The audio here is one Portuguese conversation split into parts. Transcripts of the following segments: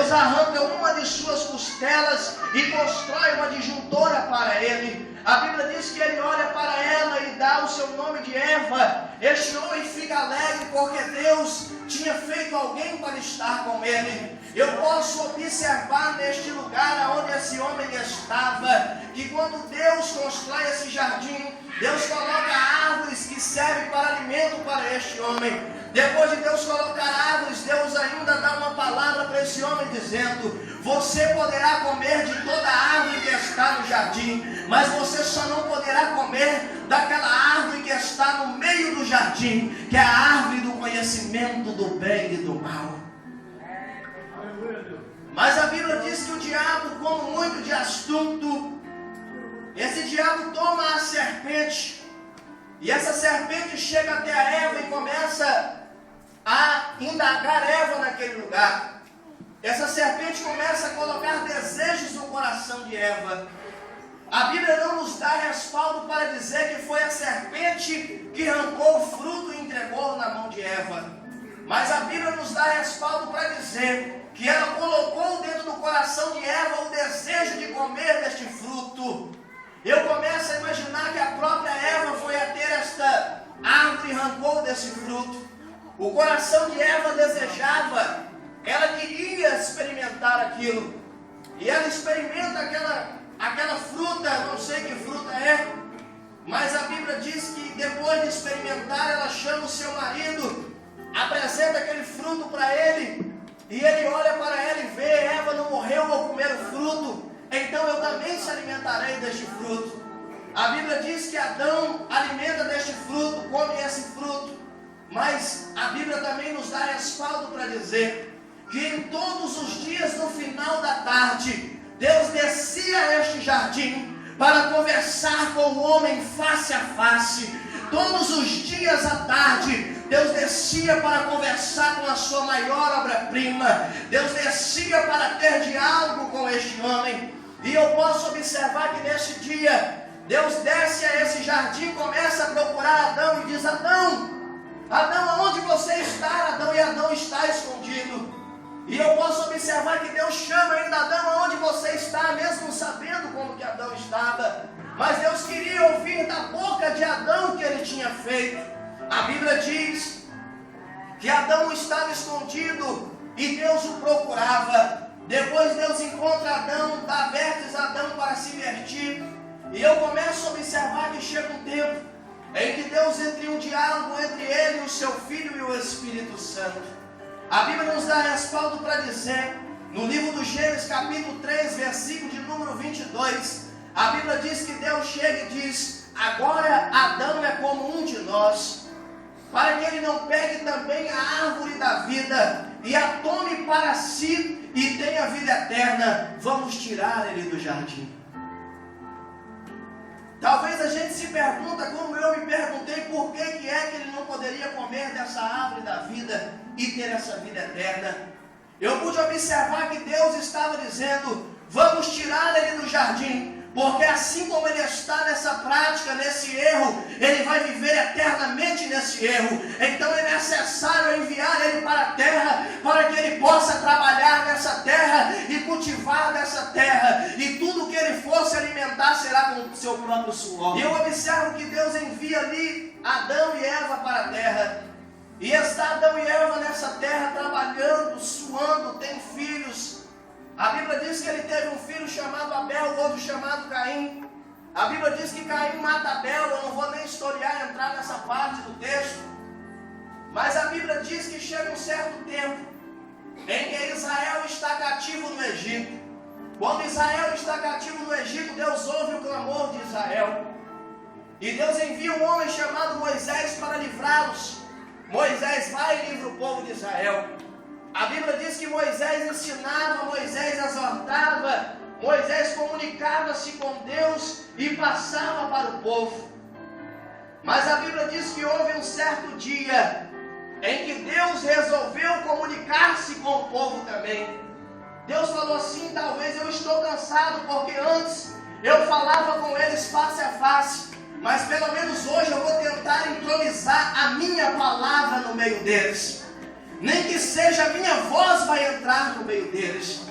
Deus arranca uma de suas costelas e constrói uma disjuntora para ele. A Bíblia diz que ele olha para ela e dá o seu nome de Eva. Este homem fica alegre porque Deus tinha feito alguém para estar com ele. Eu posso observar neste lugar onde esse homem estava, que quando Deus constrói esse jardim, Deus coloca árvores que servem para alimento para este homem. Depois de Deus colocar árvores, Deus ainda dá uma palavra para esse homem dizendo: você poderá comer de toda a árvore que está no jardim, mas você só não poderá comer daquela árvore que está no meio do jardim, que é a árvore do conhecimento do bem e do mal. Mas a Bíblia diz que o diabo, como muito de astuto, esse diabo toma a serpente, e essa serpente chega até a Eva e começa a indagar Eva naquele lugar. Essa serpente começa a colocar desejos no coração de Eva. A Bíblia não nos dá respaldo para dizer que foi a serpente que arrancou o fruto e entregou na mão de Eva. Mas a Bíblia nos dá respaldo para dizer que ela colocou dentro do coração de Eva o desejo de comer deste fruto. Eu começo a imaginar que a própria Eva foi a ter esta árvore e arrancou desse fruto. O coração de Eva desejava, ela queria experimentar aquilo. E ela experimenta aquela fruta, não sei que fruta é, mas a Bíblia diz que depois de experimentar, ela chama o seu marido, apresenta aquele fruto para ele, e ele olha para ela e vê: Eva não morreu ao comer o fruto, então eu também se alimentarei deste fruto. A Bíblia diz que Adão alimenta deste fruto, come esse fruto, mas a Bíblia também nos dá respaldo para dizer que em todos os dias, no final da tarde, Deus descia a este jardim para conversar com o homem face a face. Todos os dias à tarde, Deus descia para conversar com a sua maior obra-prima. Deus descia para ter diálogo com este homem. E eu posso observar que neste dia, Deus desce a esse jardim, começa a procurar Adão e diz: Adão, Adão, aonde você está, Adão? E Adão está escondido. E eu posso observar que Deus chama ainda: Adão, aonde você está, mesmo sabendo como que Adão estava. Mas Deus queria ouvir da boca de Adão o que ele tinha feito. A Bíblia diz que Adão estava escondido e Deus o procurava. Depois Deus encontra Adão, dá vertes a Adão para se vestir. E eu começo a observar que chega um tempo em que Deus entra em um diálogo entre ele, o seu Filho e o Espírito Santo. A Bíblia nos dá respaldo para dizer, no livro do Gênesis, capítulo 3, versículo de número 22, a Bíblia diz que Deus chega e diz: agora Adão é como um de nós, para que ele não pegue também a árvore da vida e a tome para si e tenha vida eterna. Vamos tirar ele do jardim. Talvez a gente se pergunta, como eu me perguntei, por que é que ele não poderia comer dessa árvore da vida e ter essa vida eterna. Eu pude observar que Deus estava dizendo: vamos tirar ele do jardim, porque assim como ele está nessa prática, nesse erro, ele vai viver eternamente nesse erro. Então é necessário enviar ele para a terra, para que ele possa trabalhar nessa terra e cultivar nessa terra, e tudo que ele for se alimentar será com o seu próprio suor. E eu observo que Deus envia ali Adão e Eva para a terra, e está Adão e Eva nessa terra trabalhando, suando, tem filhos. A Bíblia diz que ele teve um filho chamado Abel, o outro chamado Caim. A Bíblia diz que Caim mata Abel. Eu não vou nem historiar, entrar nessa parte do texto. Mas a Bíblia diz que chega um certo tempo em que Israel está cativo no Egito. Quando Israel está cativo no Egito, Deus ouve o clamor de Israel. E Deus envia um homem chamado Moisés para livrá-los. Moisés vai e livra o povo de Israel. A Bíblia diz que Moisés ensinava, Moisés exortava, Moisés comunicava-se com Deus e passava para o povo. Mas a Bíblia diz que houve um certo dia em que Deus resolveu comunicar-se com o povo também. Deus falou assim: talvez eu estou cansado, porque antes eu falava com eles face a face, mas pelo menos hoje eu vou tentar entronizar a minha palavra no meio deles. nem que seja a minha voz vai entrar no meio deles.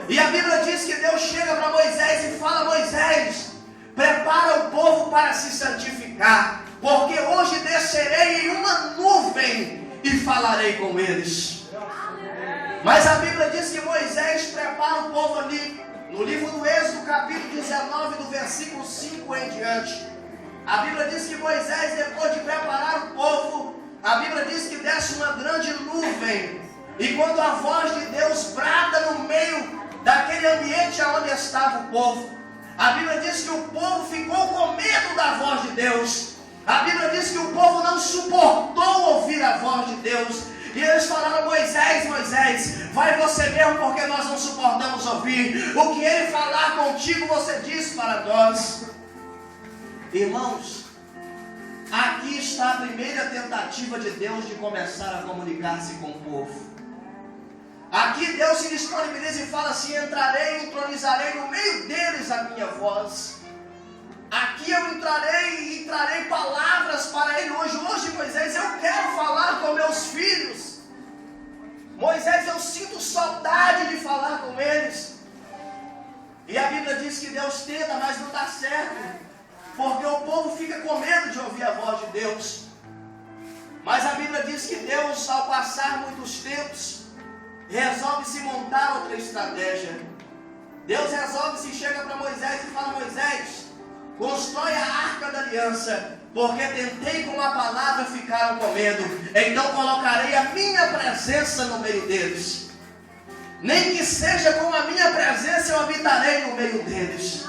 E a Bíblia diz que Deus chega para Moisés e fala: Moisés, prepara o povo para se santificar, porque hoje descerei em uma nuvem e falarei com eles. Mas a Bíblia diz que Moisés prepara o povo ali, no livro do Êxodo, capítulo 19, do versículo 5 em diante. A Bíblia diz que Moisés, depois de preparar o povo, a Bíblia diz que desce uma grande nuvem. E quando a voz de Deus brada no meio daquele ambiente onde estava o povo, a Bíblia diz que o povo ficou com medo da voz de Deus. A Bíblia diz que o povo não suportou ouvir a voz de Deus. E eles falaram: Moisés, Moisés, vai você mesmo, porque nós não suportamos ouvir. O que ele falar contigo, você diz para nós. Irmãos, aqui está a primeira tentativa de Deus de começar a comunicar-se com o povo. Aqui Deus se disponibiliza e fala assim: entrarei e entronizarei no meio deles a minha voz. Aqui eu entrarei e trarei palavras para ele hoje. Hoje, Moisés, eu quero falar com meus filhos. Moisés, eu sinto saudade de falar com eles. E a Bíblia diz que Deus tenta, mas não dá certo, porque o povo fica com medo de ouvir a voz de Deus. Mas a Bíblia diz que Deus, ao passar muitos tempos, resolve se montar outra estratégia. Deus resolve se chega para Moisés e fala: Moisés, constrói a arca da aliança, porque tentei com a palavra, ficaram com medo. Então colocarei a minha presença no meio deles. Nem que seja com a minha presença, eu habitarei no meio deles.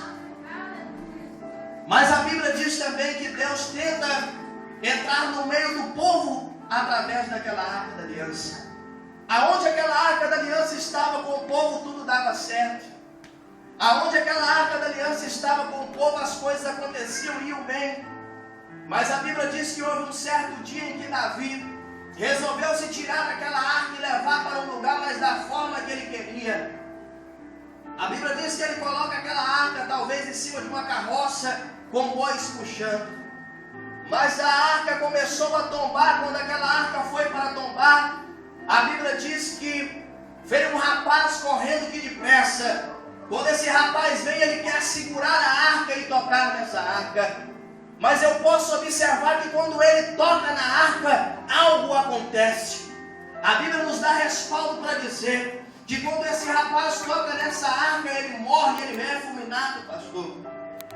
Mas a Bíblia diz também que Deus tenta entrar no meio do povo através daquela arca da aliança. Aonde aquela arca da aliança estava com o povo, tudo dava certo. Aonde aquela arca da aliança estava com o povo, as coisas aconteciam e iam bem. Mas a Bíblia diz que houve um certo dia em que Davi resolveu se tirar daquela arca e levar para um lugar, mas da forma que ele queria. A Bíblia diz que ele coloca aquela arca talvez em cima de uma carroça com bois puxando. Mas a arca começou a tombar. Quando aquela arca foi para tombar, a Bíblia diz que veio um rapaz correndo aqui depressa. Quando esse rapaz vem, ele quer segurar a arca e tocar nessa arca. Mas eu posso observar que quando ele toca na arca, algo acontece. A Bíblia nos dá respaldo para dizer que quando esse rapaz toca nessa arca, ele morre, ele é fulminado, pastor.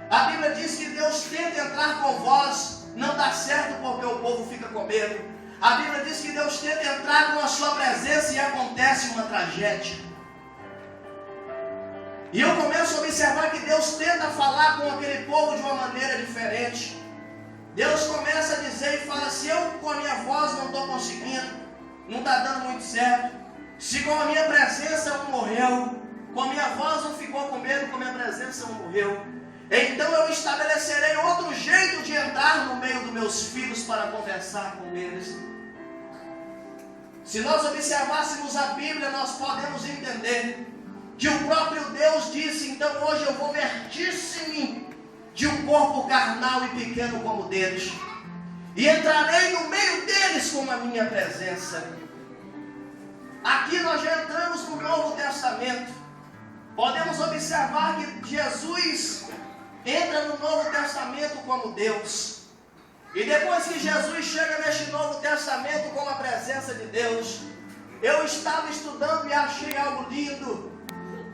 A Bíblia diz que Deus tenta entrar com voz, não dá certo porque o povo fica com medo. A Bíblia diz que Deus tenta entrar com a sua presença e acontece uma tragédia. E eu começo a observar que Deus tenta falar com aquele povo de uma maneira diferente. Deus começa a dizer e fala: se eu com a minha voz não estou conseguindo, não está dando muito certo. Se com a minha presença um morreu, com a minha voz não ficou com medo, com a minha presença um morreu, então eu estabelecerei outro jeito de entrar no meio dos meus filhos para conversar com eles. Se nós observássemos a Bíblia, nós podemos entender que o próprio Deus disse: então hoje eu vou vestir-me de um corpo carnal e pequeno como deles, e entrarei no meio deles com a minha presença. Aqui nós já entramos no Novo Testamento. Podemos observar que Jesus entra no Novo Testamento como Deus. E depois que Jesus chega neste Novo Testamento com a presença de Deus, eu estava estudando e achei algo lindo.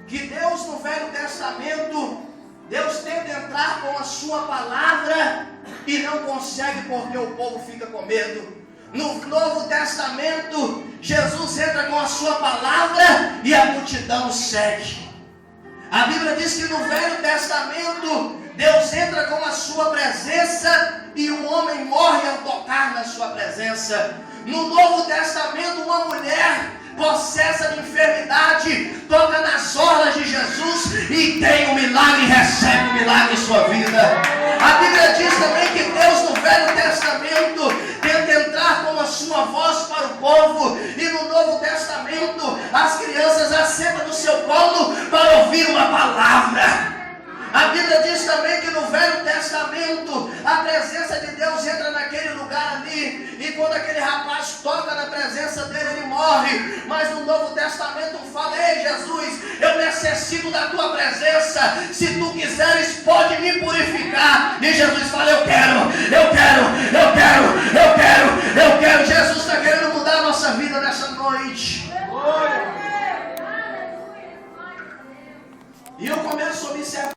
Que Deus no Velho Testamento, Deus tenta entrar com a sua palavra e não consegue porque o povo fica com medo. No Novo Testamento, Jesus entra com a sua palavra e a multidão segue. A Bíblia diz que no Velho Testamento, Deus entra com a sua presença e um homem morre ao tocar na sua presença. No Novo Testamento, uma mulher possessa de enfermidade toca nas orlas de Jesus e tem um milagre, recebe um milagre em sua vida. A Bíblia diz também que Deus no Velho Testamento tenta entrar com a sua voz para o povo, e no Novo Testamento as crianças assentam no seu colo para ouvir uma palavra. A Bíblia diz também que no Velho Testamento a presença de Deus entra naquele lugar ali, e quando aquele rapaz toca na presença dele, ele morre. morre. Mas no Novo Testamento fala: ei Jesus, eu necessito da tua presença, se tu quiseres pode me purificar. E Jesus fala: eu quero. Jesus está querendo mudar a nossa vida nessa noite. E eu começo a observar